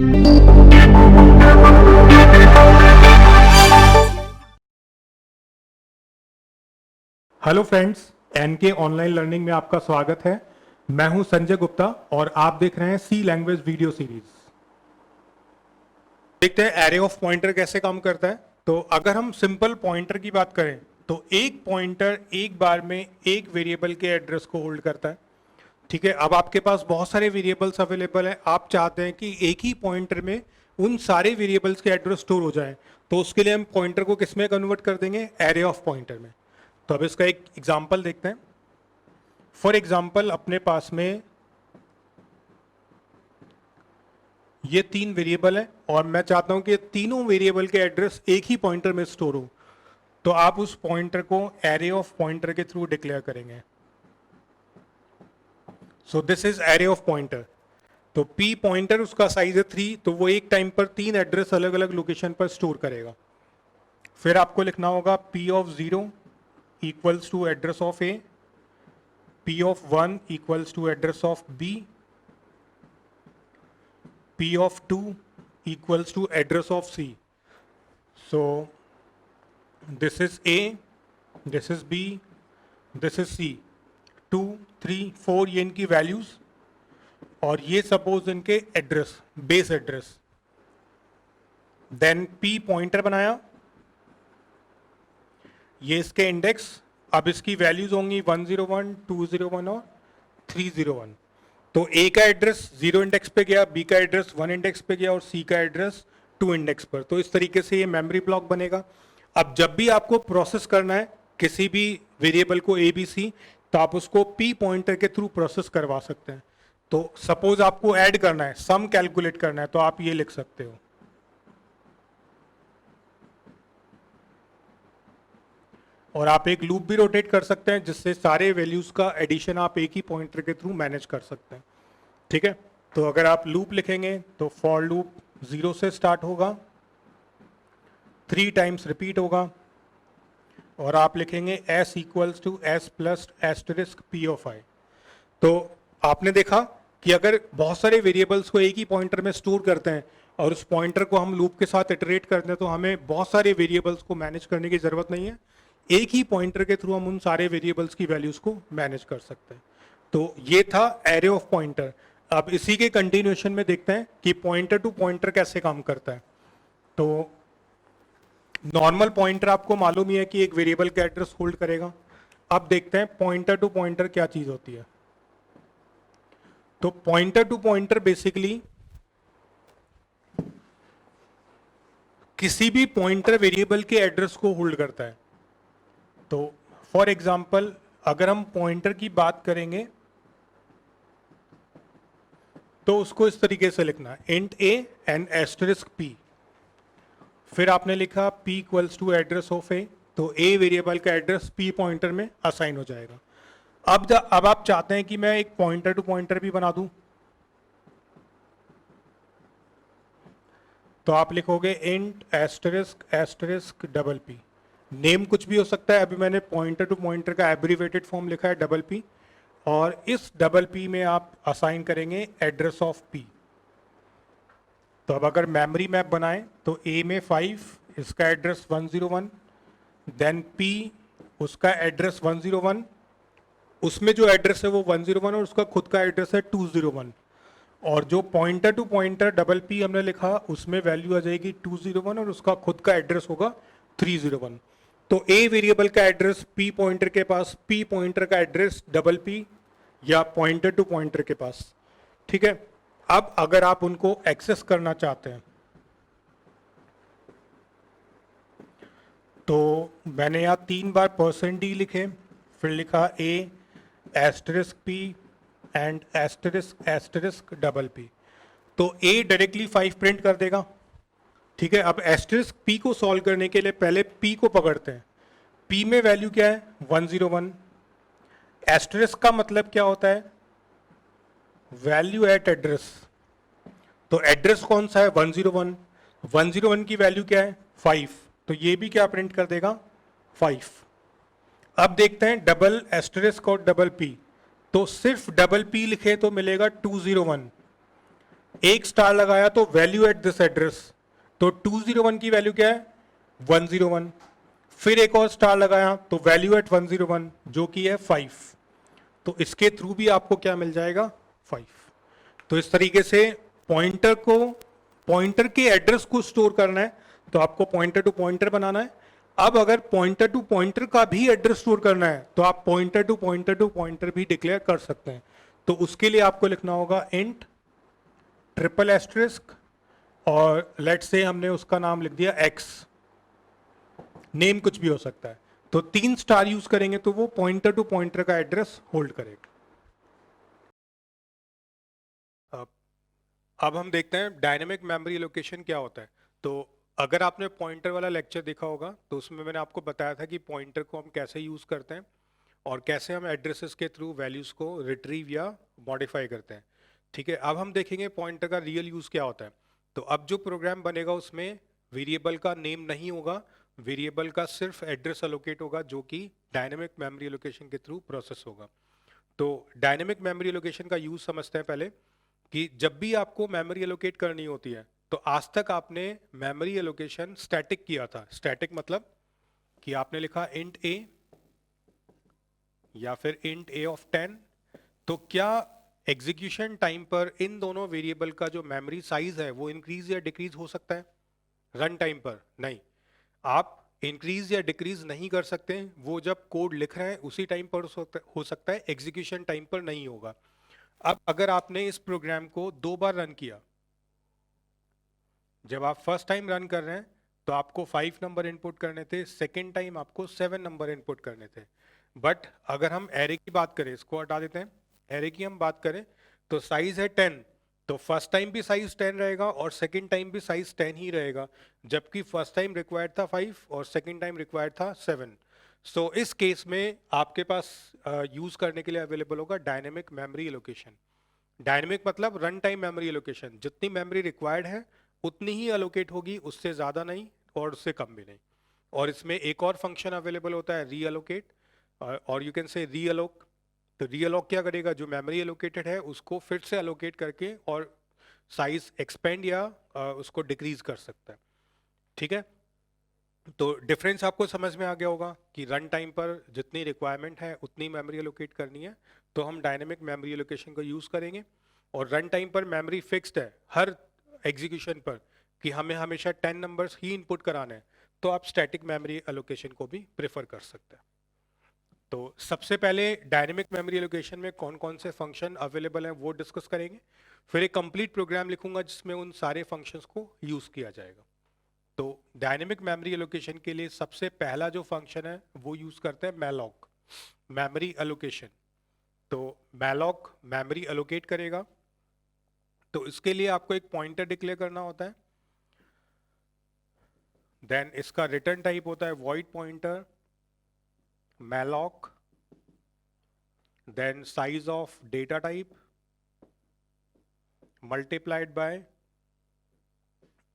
Hello friends, NK online learning में आपका स्वागत है। मैं हूं संजय गुप्ता और आप देख रहे हैं सी लैंग्वेज वीडियो सीरीज। देखते हैं एरे ऑफ पॉइंटर कैसे काम करता है। तो अगर हम सिंपल पॉइंटर की बात करें तो एक पॉइंटर एक बार में एक वेरिएबल के एड्रेस को होल्ड करता है। ठीक है, अब आपके पास बहुत सारे वेरिएबल्स अवेलेबल हैं, आप चाहते हैं कि एक ही पॉइंटर में उन सारे वेरिएबल्स के एड्रेस स्टोर हो जाए, तो उसके लिए हम पॉइंटर को किस में कन्वर्ट कर देंगे? एरे ऑफ पॉइंटर में। तो अब इसका एक एग्जांपल देखते हैं। फॉर एग्जाम्पल अपने पास में ये 3 वेरिएबल है और मैं चाहता हूं कि तीनों वेरिएबल के एड्रेस एक ही पॉइंटर में स्टोर हो, तो आप उस पॉइंटर को एरे ऑफ पॉइंटर के थ्रू डिक्लेयर करेंगे। So this is array of pointer. तो पी पॉइंटर, उसका साइज है 3, तो वो एक टाइम पर 3 एड्रेस अलग अलग लोकेशन पर स्टोर करेगा। फिर आपको लिखना होगा P of 0 equals to address of A, P of 1 equals to address of B, P of 2 equals to address of C. So this is A, this is B, this is C. 2, 3, 4 ये इनकी values और ये suppose इनके address, base address. Then P pointer बनाया, ये इसके index. अब इसकी वैल्यूज होंगी 101, 201 और 301। तो ए का एड्रेस 0 इंडेक्स पे गया, बी का एड्रेस 1 इंडेक्स पे गया और सी का एड्रेस 2 इंडेक्स पर। तो इस तरीके से ये मेमोरी ब्लॉक बनेगा। अब जब भी आपको प्रोसेस करना है किसी भी वेरिएबल को ए बी सी, तो आप उसको पी पॉइंटर के थ्रू प्रोसेस करवा सकते हैं। तो सपोज आपको ऐड करना है, सम कैलकुलेट करना है, तो आप ये लिख सकते हो। और आप एक लूप भी रोटेट कर सकते हैं जिससे सारे वैल्यूज का एडिशन आप एक ही पॉइंटर के थ्रू मैनेज कर सकते हैं। ठीक है, तो अगर आप लूप लिखेंगे तो फॉर लूप 0 से स्टार्ट होगा, 3 टाइम्स रिपीट होगा और आप लिखेंगे s equals to s plus asterisk p of i। तो आपने देखा कि अगर बहुत सारे वेरिएबल्स को एक ही पॉइंटर में स्टोर करते हैं और उस पॉइंटर को हम लूप के साथ इटरेट करते हैं, तो हमें बहुत सारे वेरिएबल्स को मैनेज करने की जरूरत नहीं है। एक ही पॉइंटर के थ्रू हम उन सारे वेरिएबल्स की वैल्यूज को मैनेज कर सकते हैं। तो ये था एरे ऑफ पॉइंटर। अब इसी के कंटिन्यूएशन में देखते हैं कि पॉइंटर टू पॉइंटर कैसे काम करता है। तो नॉर्मल पॉइंटर आपको मालूम ही है कि एक वेरिएबल का एड्रेस होल्ड करेगा। अब देखते हैं पॉइंटर टू पॉइंटर क्या चीज होती है। तो पॉइंटर टू पॉइंटर बेसिकली किसी भी पॉइंटर वेरिएबल के एड्रेस को होल्ड करता है। तो फॉर एग्जाम्पल अगर हम पॉइंटर की बात करेंगे तो उसको इस तरीके से लिखना है, int A and asterisk P. फिर आपने लिखा p equals to address of A, तो ए वेरिएबल का एड्रेस p पॉइंटर में असाइन हो जाएगा। अब आप चाहते हैं कि मैं एक पॉइंटर टू पॉइंटर भी बना दूं, तो आप लिखोगे int asterisk asterisk double P. Name कुछ भी हो सकता है, अभी मैंने पॉइंटर टू पॉइंटर का एब्रीवेटेड फॉर्म लिखा है डबल पी, और इस डबल पी में आप असाइन करेंगे एड्रेस ऑफ पी। तो अब अगर मेमोरी मैप बनाएं तो ए में 5, इसका एड्रेस 101, देन पी उसका एड्रेस 101, उसमें जो एड्रेस है वो 101 और उसका खुद का एड्रेस है 201, और जो pointer to pointer double P हमने लिखा उसमें वैल्यू आ जाएगी 201 और उसका खुद का एड्रेस होगा 301। तो ए वेरिएबल का एड्रेस पी पॉइंटर के पास, पी पॉइंटर का एड्रेस डबल पी या पॉइंटर टू पॉइंटर के पास। ठीक है, अब अगर आप उनको एक्सेस करना चाहते हैं तो मैंने यहाँ 3 बार %d लिखे, फिर लिखा A asterisk P and asterisk asterisk double P. तो ए डायरेक्टली 5 प्रिंट कर देगा। ठीक है, अब एस्टरिस्क पी को सॉल्व करने के लिए पहले पी को पकड़ते हैं। पी में वैल्यू क्या है? 101। एस्टरिस्क का मतलब क्या होता है? Value eight address. तो एड्रेस कौन सा है? 101। 101 की वैल्यू क्या है? 5। तो ये भी क्या प्रिंट कर देगा? 5। अब देखते हैं डबल एस्टरिस्क और डबल पी। तो सिर्फ डबल पी लिखे तो मिलेगा 201, एक स्टार लगाया तो वैल्यू एट दिस एड्रेस, तो 201 की वैल्यू क्या है 101। फिर एक और स्टार लगाया तो वैल्यू एट 101 जो कि है 5, तो इसके थ्रू भी आपको क्या मिल जाएगा 5। तो इस तरीके से पॉइंटर को, पॉइंटर के एड्रेस को स्टोर करना है तो आपको पॉइंटर टू पॉइंटर बनाना है। अब अगर पॉइंटर टू पॉइंटर का भी एड्रेस स्टोर करना है तो आप pointer to pointer to pointer भी डिक्लेयर कर सकते हैं। तो उसके लिए आपको लिखना होगा इंट ट्रिपल एस्ट्रिस्क, और लेट्स से हमने उसका नाम लिख दिया एक्स, नेम कुछ भी हो सकता है। तो 3 स्टार यूज करेंगे तो वो पॉइंटर टू पॉइंटर का एड्रेस होल्ड करेगा। अब हम देखते हैं डायनेमिक मेमोरी लोकेशन क्या होता है। तो अगर आपने पॉइंटर वाला लेक्चर देखा होगा तो उसमें मैंने आपको बताया था कि पॉइंटर को हम कैसे यूज करते हैं और कैसे हम एड्रेसेस के थ्रू वैल्यूज को रिट्रीव या मॉडिफाई करते हैं। ठीक है, अब हम देखेंगे पॉइंटर का रियल यूज क्या होता है। तो अब जो प्रोग्राम बनेगा उसमें वेरिएबल का नेम नहीं होगा, वेरिएबल का सिर्फ एड्रेस अलोकेट होगा जो कि डायनेमिक मेमोरी लोकेशन के थ्रू प्रोसेस होगा। तो डायनेमिक मेमोरी लोकेशन का यूज समझते हैं पहले, कि जब भी आपको मेमोरी एलोकेट करनी होती है तो आज तक आपने मेमोरी एलोकेशन स्टैटिक किया था। स्टैटिक मतलब कि आपने लिखा इंट ए या फिर इंट ए ऑफ 10। तो क्या एग्जीक्यूशन टाइम पर इन दोनों वेरिएबल का जो मेमोरी साइज है वो इंक्रीज या डिक्रीज हो सकता है? रन टाइम पर नहीं, आप इंक्रीज या डिक्रीज नहीं कर सकते। वो जब कोड लिख रहे हैं उसी टाइम पर हो सकता है, एग्जीक्यूशन टाइम पर नहीं होगा। अब अगर आपने इस प्रोग्राम को 2 बार रन किया, जब आप फर्स्ट टाइम रन कर रहे हैं तो आपको 5 नंबर इनपुट करने थे, सेकेंड टाइम आपको 7 नंबर इनपुट करने थे। बट अगर हम एरे की बात करें, इसको हटा देते हैं, एरे की हम बात करें तो साइज है 10, तो फर्स्ट टाइम भी साइज 10 रहेगा और सेकेंड टाइम भी साइज 10 ही रहेगा, जबकि फर्स्ट टाइम रिक्वायर्ड था 5 और सेकेंड टाइम रिक्वायर्ड था 7। सो इस केस में आपके पास यूज करने के लिए अवेलेबल होगा डायनेमिक मेमोरी एलोकेशन। डायनेमिक मतलब रन टाइम मेमोरी एलोकेशन, जितनी मेमोरी रिक्वायर्ड है उतनी ही अलोकेट होगी, उससे ज़्यादा नहीं और उससे कम भी नहीं। और इसमें एक और फंक्शन अवेलेबल होता है रीअलोकेट, और यू कैन से रीअलोक। तो रीअलोक क्या करेगा, जो मेमोरी एलोकेटेड है उसको फिर से अलोकेट करके और साइज एक्सपेंड या उसको डिक्रीज कर सकता है। ठीक है, तो डिफरेंस आपको समझ में आ गया होगा कि रन टाइम पर जितनी रिक्वायरमेंट है उतनी मेमोरी एलोकेट करनी है तो हम डायनेमिक मेमोरी एलोकेशन को यूज़ करेंगे। और रन टाइम पर मेमोरी फिक्स्ड है हर एग्जीक्यूशन पर कि हमें हमेशा 10 नंबर्स ही इनपुट कराने हैं, तो आप स्टैटिक मेमोरी एलोकेशन को भी प्रेफर कर सकते हैं। तो सबसे पहले डायनेमिक मेमोरी एलोकेशन में कौन कौन से फंक्शन अवेलेबल हैं वो डिस्कस करेंगे, फिर एक कंप्लीट प्रोग्राम लिखूंगा जिसमें उन सारे फंक्शंस को यूज़ किया जाएगा। तो डायनेमिक मेमोरी एलोकेशन के लिए सबसे पहला जो फंक्शन है वो यूज करते हैं मैलॉक, मेमोरी एलोकेशन। तो मैलॉक मेमोरी एलोकेट करेगा, तो इसके लिए आपको एक पॉइंटर डिक्लेयर करना होता है। देन इसका रिटर्न टाइप होता है void pointer malloc, then size of data type multiplied by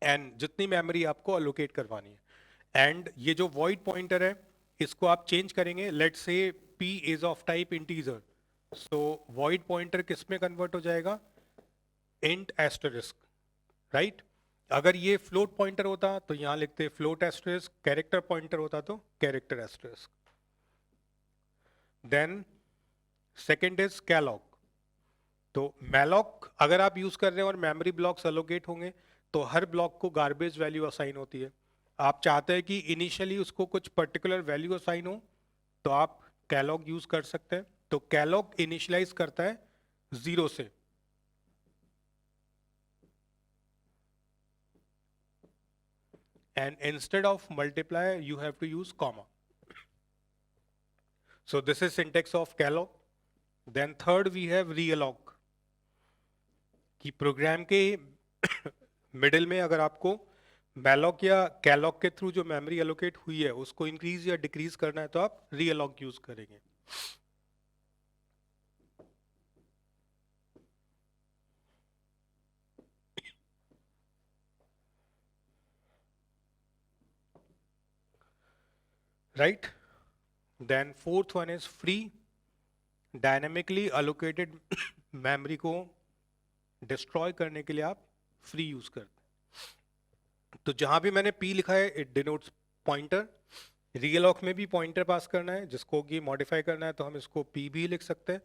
N, जितनी मेमोरी आपको एलोकेट करवानी है। एंड ये जो वॉइड पॉइंटर है इसको आप चेंज करेंगे, let's say p is of type integer, so void pointer किस में कन्वर्ट हो जाएगा, इंट एस्टरिस्क, राइट। अगर ये फ्लोट पॉइंटर होता तो यहां लिखते फ्लोट एस्टरिस्क, कैरेक्टर पॉइंटर होता तो character asterisk. Then second is calloc. तो मैलॉक अगर आप यूज कर रहे हैं और मेमोरी ब्लॉक्स एलोकेट होंगे तो हर ब्लॉक को गार्बेज वैल्यू असाइन होती है। आप चाहते हैं कि इनिशियली उसको कुछ पर्टिकुलर वैल्यू असाइन हो तो आप कैलॉग यूज कर सकते हैं। तो कैलॉग इनिशियलाइज करता है 0 से, and instead of multiply you have to use comma. So this is syntax of calloc. Then third we have realloc, कि प्रोग्राम के मिडिल में अगर आपको मैलॉक या कैलॉक के थ्रू जो मेमोरी एलोकेट हुई है उसको इंक्रीज या डिक्रीज करना है तो आप रीअलॉक यूज करेंगे। Right, then fourth one is free, dynamically allocated memory को डिस्ट्रॉय करने के लिए आप फ्री यूज करते हैं। तो जहां भी मैंने p लिखा है इट डिनोट्स पॉइंटर। रियल ऑक में भी पॉइंटर पास करना है, जिसको कि मॉडिफाई करना है तो हम इसको p भी लिख सकते हैं।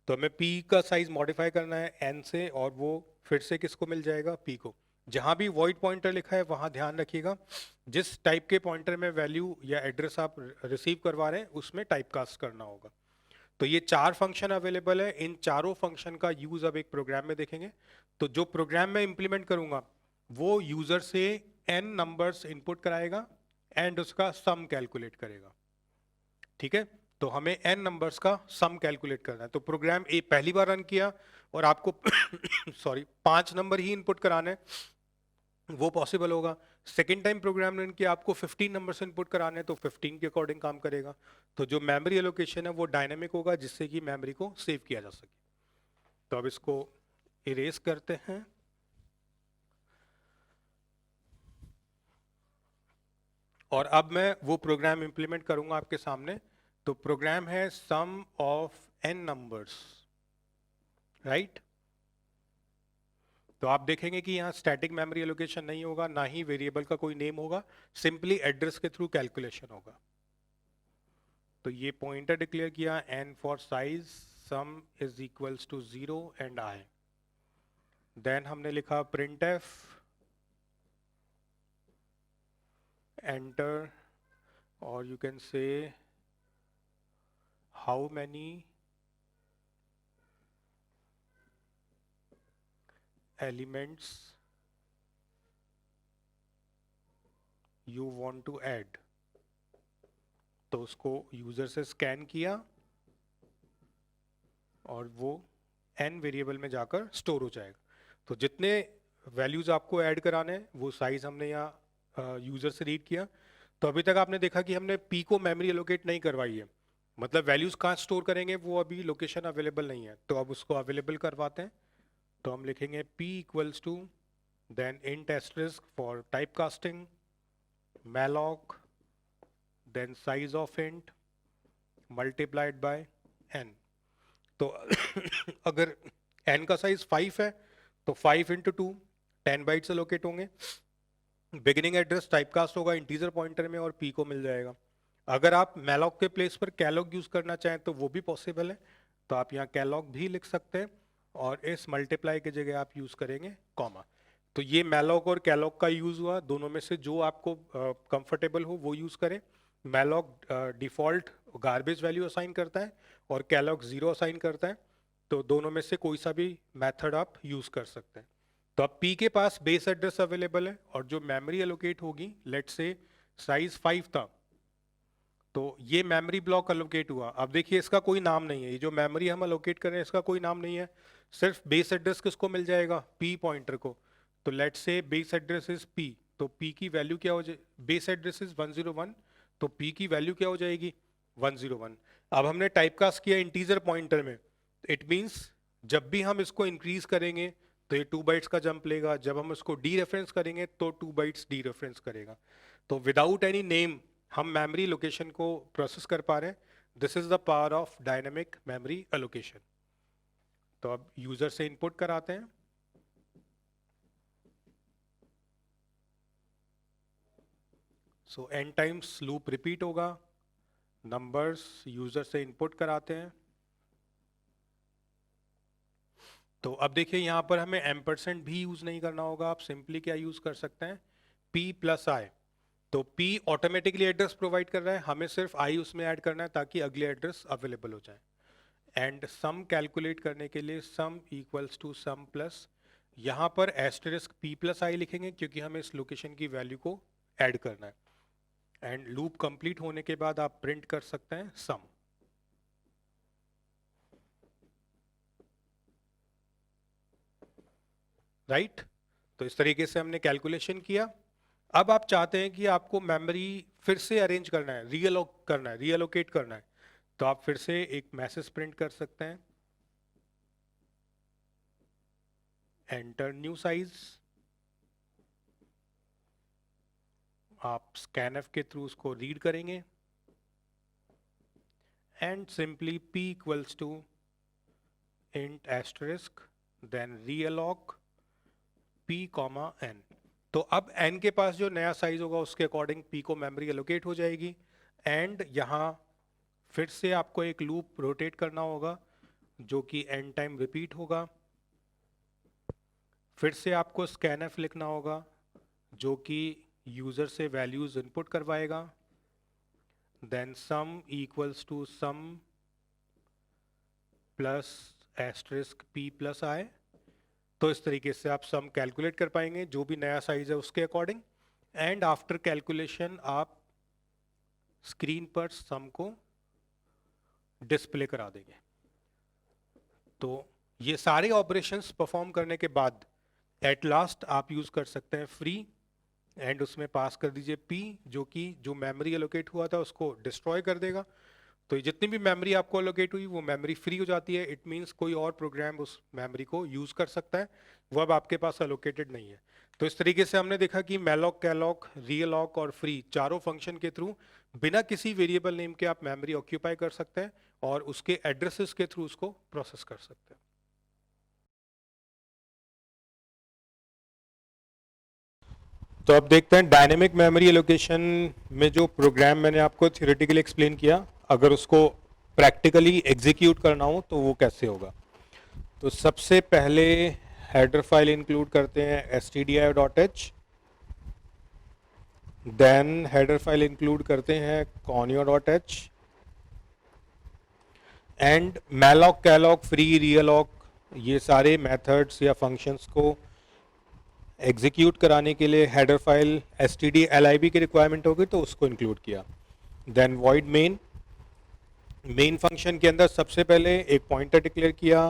तो हमें p का साइज मॉडिफाई करना है n से, और वो फिर से किसको मिल जाएगा, p को। जहां भी वॉइड पॉइंटर लिखा है वहां ध्यान रखिएगा जिस टाइप के पॉइंटर में वैल्यू या एड्रेस आप रिसीव करवा रहे हैं उसमें टाइप कास्ट करना होगा। तो ये 4 फंक्शन अवेलेबल है। इन चारों फंक्शन का यूज अब एक प्रोग्राम में देखेंगे। तो जो प्रोग्राम मैं इंप्लीमेंट करूंगा वो यूजर से n नंबर्स इनपुट कराएगा एंड उसका सम कैलकुलेट करेगा। ठीक है, तो हमें n नंबर्स का सम कैलकुलेट करना है। तो प्रोग्राम ए पहली बार रन किया और आपको सॉरी 5 नंबर ही इनपुट कराने हैं, वो पॉसिबल होगा। सेकेंड टाइम प्रोग्राम रन किया, आपको 15 नंबर से इनपुट कराने हैं तो 15 के अकॉर्डिंग काम करेगा। तो जो मेमोरी एलोकेशन है वो डायनेमिक होगा, जिससे कि मेमोरी को सेव किया जा सके। तो अब इसको इरेज करते हैं। और अब मैं वो प्रोग्राम इंप्लीमेंट करूंगा आपके सामने। तो प्रोग्राम है सम ऑफ n नंबर्स, राइट। तो आप देखेंगे कि यहाँ स्टैटिक मेमोरी एलोकेशन नहीं होगा, ना ही वेरिएबल का कोई नेम होगा, सिंपली एड्रेस के थ्रू कैलकुलेशन होगा। तो ये पॉइंटर डिक्लेयर किया n for size sum is equals to 0 and i। Then हमने लिखा printf enter, or you can say how many elements you want to add। तो उसको यूजर से स्कैन किया और वो n वेरिएबल में जाकर स्टोर हो जाएगा। तो जितने वैल्यूज आपको ऐड कराने हैं वो साइज हमने यहाँ यूजर से रीड किया। तो अभी तक आपने देखा कि हमने p को मेमोरी एलोकेट नहीं करवाई है, मतलब वैल्यूज कहाँ स्टोर करेंगे वो अभी लोकेशन अवेलेबल नहीं है। तो अब उसको अवेलेबल करवाते हैं। तो हम लिखेंगे p equals to then int asterisk for type casting malloc then size of int multiplied by n। तो अगर n का साइज 5 है तो 5 इंटू 2 10 बाइट्स एलोकेट होंगे। बिगिनिंग एड्रेस टाइपकास्ट होगा इंटीजर पॉइंटर में और p को मिल जाएगा। अगर आप मैलॉक के प्लेस पर कैलॉग यूज करना चाहें तो वो भी पॉसिबल है। तो आप यहाँ कैलॉग भी लिख सकते हैं और इस मल्टीप्लाई की जगह आप यूज करेंगे कॉमा। तो ये मैलॉक और कैलॉग का यूज हुआ, दोनों में से जो आपको कंफर्टेबल हो वो यूज करें। Malloc default garbage value assign करता है और कैलॉग 0 असाइन करता है। तो दोनों में से कोई सा भी मेथड आप यूज कर सकते हैं। तो अब p के पास बेस एड्रेस अवेलेबल है और जो मेमोरी एलोकेट होगी, लेट्स से साइज 5 था, तो ये मेमोरी ब्लॉक एलोकेट हुआ। अब देखिए इसका कोई नाम नहीं है, ये जो मेमोरी हम एलोकेट कर रहे हैं इसका कोई नाम नहीं है, सिर्फ बेस एड्रेस किसको मिल जाएगा, p पॉइंटर को। तो let's say base address is p, तो p की वैल्यू क्या हो जाए, बेस एड्रेस इज 101, तो p की वैल्यू क्या हो जाएगी 101। अब हमने टाइपकास्ट किया इंटीजर पॉइंटर में, इट मींस जब भी हम इसको इंक्रीज करेंगे तो ये 2 बाइट्स का जंप लेगा, जब हम इसको डी रेफरेंस करेंगे तो 2 बाइट्स डी रेफरेंस करेगा। तो विदाउट एनी नेम हम मेमोरी लोकेशन को प्रोसेस कर पा रहे हैं। This is the power of dynamic memory allocation. तो अब यूजर से इनपुट कराते हैं। सो n टाइम्स लूप रिपीट होगा, नंबर्स यूजर से इनपुट कराते हैं। तो अब देखिए यहाँ पर हमें एम्परसेंट भी यूज नहीं करना होगा, आप सिंपली क्या यूज कर सकते हैं, p प्लस आई। तो p ऑटोमेटिकली एड्रेस प्रोवाइड कर रहा है, हमें सिर्फ i उसमें ऐड करना है ताकि अगले एड्रेस अवेलेबल हो जाए। एंड सम कैलकुलेट करने के लिए sum equals to sum plus, यहाँ पर एस्टेरिस्क p प्लस आई लिखेंगे क्योंकि हमें इस लोकेशन की वैल्यू को ऐड करना है। एंड लूप कंप्लीट होने के बाद आप प्रिंट कर सकते हैं सम। राइट, तो इस तरीके से हमने कैलकुलेशन किया। अब आप चाहते हैं कि आपको मेमोरी फिर से अरेंज करना है, रीअलोकेट करना है, तो आप फिर से एक मैसेज प्रिंट कर सकते हैं, एंटर न्यू साइज। आप स्कैनफ के थ्रू उसको रीड करेंगे and simply p equals to int asterisk then realloc p comma n। तो अब n के पास जो नया साइज होगा उसके अकॉर्डिंग p को मेमोरी एलोकेट हो जाएगी। एंड यहाँ फिर से आपको एक लूप रोटेट करना होगा जो कि n टाइम रिपीट होगा। फिर से आपको scanf लिखना होगा जो कि यूजर से वैल्यूज इनपुट करवाएगा। Then sum equals to sum plus asterisk p plus i। तो इस तरीके से आप सम कैलकुलेट कर पाएंगे जो भी नया साइज है उसके अकॉर्डिंग। एंड आफ्टर कैलकुलेशन आप स्क्रीन पर सम को डिस्प्ले करा देंगे। तो ये सारे ऑपरेशंस परफॉर्म करने के बाद एट लास्ट आप यूज कर सकते हैं फ्री एंड उसमें पास कर दीजिए p जो कि जो मेमोरी एलोकेट हुआ था उसको डिस्ट्रॉय कर देगा। तो ये जितनी भी मेमोरी आपको एलोकेट हुई वो मेमोरी फ्री हो जाती है। इट मींस कोई और प्रोग्राम उस मेमोरी को यूज कर सकता है, वो अब आपके पास एलोकेटेड नहीं है। तो इस तरीके से हमने देखा कि मैलॉक, कैलॉक, रीअलॉक और फ्री चारों फंक्शन के थ्रू बिना किसी वेरिएबल नेम के आप मेमोरी ऑक्यूपाई कर सकते हैं और उसके एड्रेसेस के थ्रू उसको प्रोसेस कर सकते हैं। तो अब देखते हैं डायनेमिक मेमोरी एलोकेशन में जो प्रोग्राम मैंने आपको थियोरेटिकली एक्सप्लेन किया, अगर उसको प्रैक्टिकली एग्जीक्यूट करना हो तो वो कैसे होगा। तो सबसे पहले हेडर फाइल इंक्लूड करते हैं stdio.h, then header file include करते हैं conio.h and malloc, calloc, free, realloc ये सारे मेथड्स या फंक्शंस को एग्जीक्यूट कराने के लिए हेडर फाइल stdlib की रिक्वायरमेंट होगी तो उसको इंक्लूड किया। Then void main, main function के अंदर सबसे पहले एक पॉइंटर डिक्लेयर किया,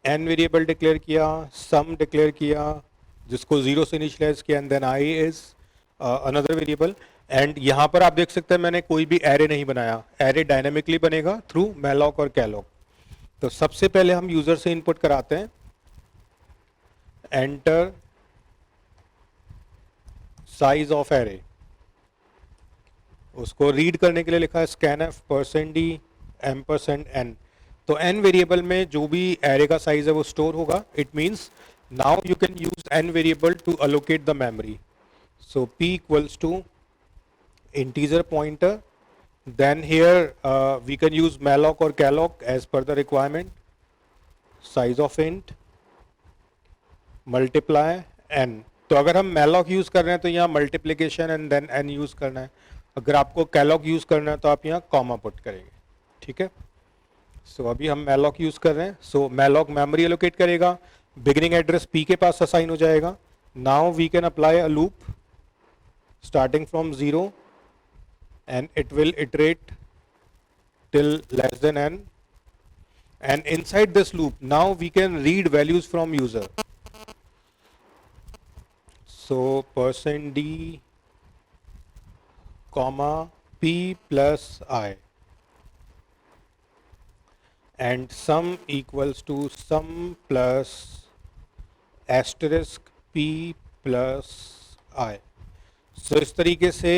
n वेरिएबल डिक्लेयर किया, सम डिक्लेयर किया जिसको 0 से इनिशियलाइज किया and then i is another variable. And यहाँ पर आप देख सकते हैं मैंने कोई भी एरे नहीं बनाया, एरे डायनेमिकली बनेगा थ्रू मैलॉक और कैलॉक। तो सबसे पहले हम यूजर से इनपुट कराते हैं एंटर साइज ऑफ एरे, उसको रीड करने के लिए लिखा है scanf %d %n। तो n वेरिएबल में जो भी एरे का साइज है वो स्टोर होगा। It means now you can use n variable to allocate the memory. So p equals to integer pointer, then here we can use malloc और calloc as per the requirement, size of int multiply n। तो अगर हम malloc use कर रहे हैं तो यहाँ multiplication and then n use करना है। अगर आपको कैलॉग यूज करना है तो आप यहाँ कॉमा पुट करेंगे, ठीक है। सो अभी हम मैलॉक यूज कर रहे हैं। सो मैलॉक मेमोरी एलोकेट करेगा, बिगिनिंग एड्रेस p के पास असाइन हो जाएगा। Now we can apply a loop starting from 0 and it will iterate till less than n and inside this loop now we can read values from user. So %d comma p plus i and sum equals to sum plus asterisk p plus i। so इस तरीके से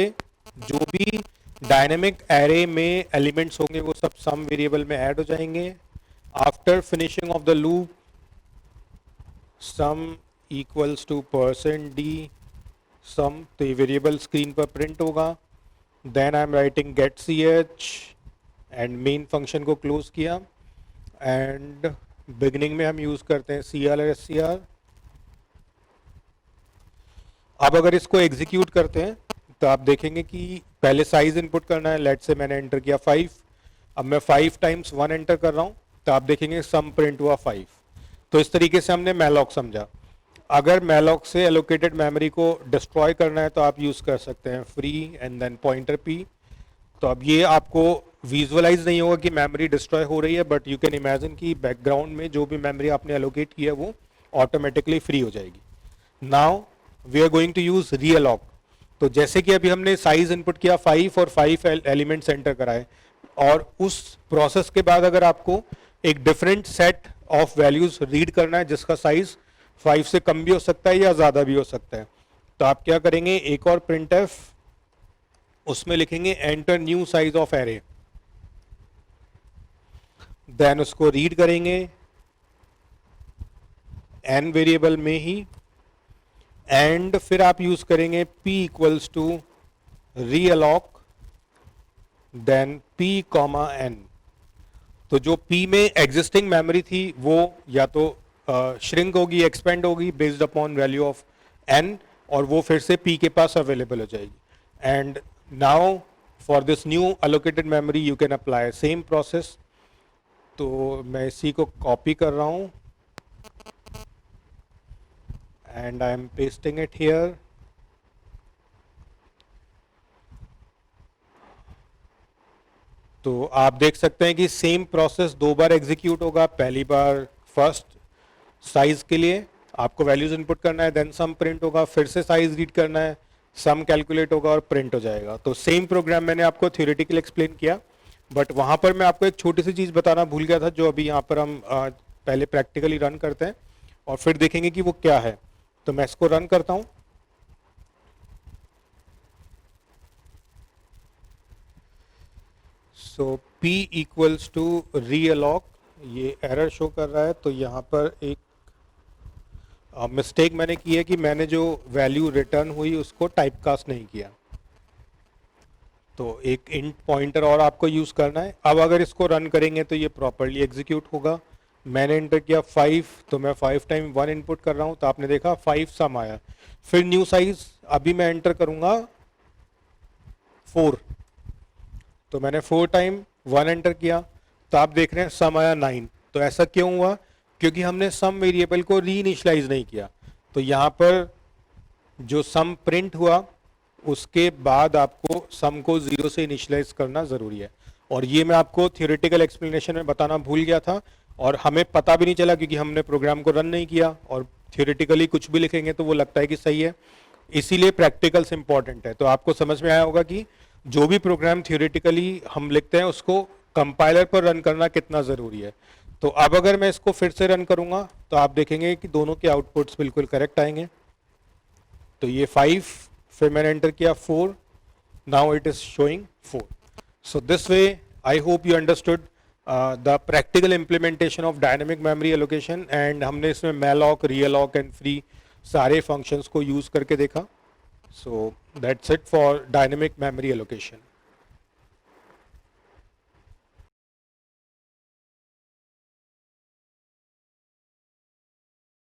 जो भी dynamic array में elements होंगे वो सब सम variable में ऐड हो जाएंगे। After finishing of the loop sum equals to %d sum, तो ये वेरिएबल स्क्रीन पर प्रिंट होगा। Then I am writing get ch and main function को क्लोज किया एंड बिगिनिंग में हम यूज करते हैं cr और scr। अब अगर इसको एग्जीक्यूट करते हैं तो आप देखेंगे कि पहले साइज इनपुट करना है। लेट से मैंने एंटर किया 5, अब मैं 5 टाइम्स 1 एंटर कर रहा हूं तो आप देखेंगे सम प्रिंट हुआ 5। तो इस तरीके से हमने मैलॉक समझा। अगर मैलॉक से एलोकेटेड मेमोरी को डिस्ट्रॉय करना है तो आप यूज कर सकते हैं free and then pointer p। तो अब ये आपको विजुअलाइज नहीं होगा कि मेमोरी डिस्ट्रॉय हो रही है, बट यू कैन इमेजिन कि बैकग्राउंड में जो भी मेमोरी आपने एलोकेट किया वो ऑटोमेटिकली फ्री हो जाएगी। Now we are going to use realloc. तो जैसे कि अभी हमने साइज इनपुट किया 5 और 5 एलिमेंट्स एंटर कराए, और उस प्रोसेस के बाद अगर आपको एक different set of values read करना है जिसका साइज 5 से कम भी हो सकता है या ज्यादा भी हो सकता है, तो आप क्या करेंगे, एक और printf, उसमें लिखेंगे enter new size of array, then उसको रीड करेंगे n वेरिएबल में ही, एंड फिर आप यूज करेंगे p equals to realloc then p comma n। तो जो p में एग्जिस्टिंग मेमोरी थी वो या तो श्रिंक होगी, एक्सपेंड होगी based upon value of n, और वो फिर से p के पास अवेलेबल हो जाएगी। And now for this new allocated memory you can apply same process. तो मैं इसी को कॉपी कर रहा हूं and I am pasting it here. तो आप देख सकते हैं कि सेम प्रोसेस दो बार एग्जीक्यूट होगा। पहली बार फर्स्ट साइज के लिए आपको वैल्यूज इनपुट करना है, देन सम प्रिंट होगा, फिर से साइज रीड करना है, सम कैलकुलेट होगा और प्रिंट हो जाएगा। तो सेम प्रोग्राम मैंने आपको थ्योरेटिकली एक्सप्लेन किया, बट वहां पर मैं आपको एक छोटी सी चीज बताना भूल गया था, जो अभी यहाँ पर हम पहले प्रैक्टिकली रन करते हैं और फिर देखेंगे कि वो क्या है। तो मैं इसको रन करता हूं। सो p इक्वल्स टू रीअलॉक, ये एरर शो कर रहा है। तो यहाँ पर एक मिस्टेक मैंने की है कि मैंने जो वैल्यू रिटर्न हुई उसको टाइपकास्ट नहीं किया। तो एक इंट पॉइंटर और आपको यूज करना है। अब अगर इसको रन करेंगे तो ये प्रॉपरली एग्जीक्यूट होगा। मैंने एंटर किया 5, तो मैं 5 टाइम 1 इनपुट कर रहा हूं, तो आपने देखा 5 सम आया। फिर न्यू साइज अभी मैं एंटर करूंगा 4, तो मैंने 4 टाइम 1 एंटर किया, तो आप देख रहे हैं सम आया 9। तो ऐसा क्यों हुआ? क्योंकि हमने सम वेरिएबल को रीइनिशियलाइज नहीं किया। तो यहाँ पर जो सम प्रिंट हुआ उसके बाद आपको सम को 0 से इनिशियलाइज करना जरूरी है। और ये मैं आपको थियोरेटिकल एक्सप्लेनेशन में बताना भूल गया था, और हमें पता भी नहीं चला क्योंकि हमने प्रोग्राम को रन नहीं किया, और थियोरेटिकली कुछ भी लिखेंगे तो वो लगता है कि सही है। इसीलिए प्रैक्टिकल्स इंपॉर्टेंट है। तो आपको समझ में आया होगा कि जो भी प्रोग्राम थियोरेटिकली हम लिखते हैं उसको कंपाइलर पर रन करना कितना ज़रूरी है। तो अब अगर मैं इसको फिर से रन करूंगा तो आप देखेंगे कि दोनों के आउटपुट्स बिल्कुल करेक्ट आएंगे। तो ये 5, फिर मैंने एंटर किया 4, now it is showing 4। So this way I hope you understood the practical implementation of dynamic memory allocation, and हमने इसमें मैलॉक, रीअलॉक एंड फ्री सारे फंक्शंस को यूज करके देखा। So that's it for dynamic memory allocation.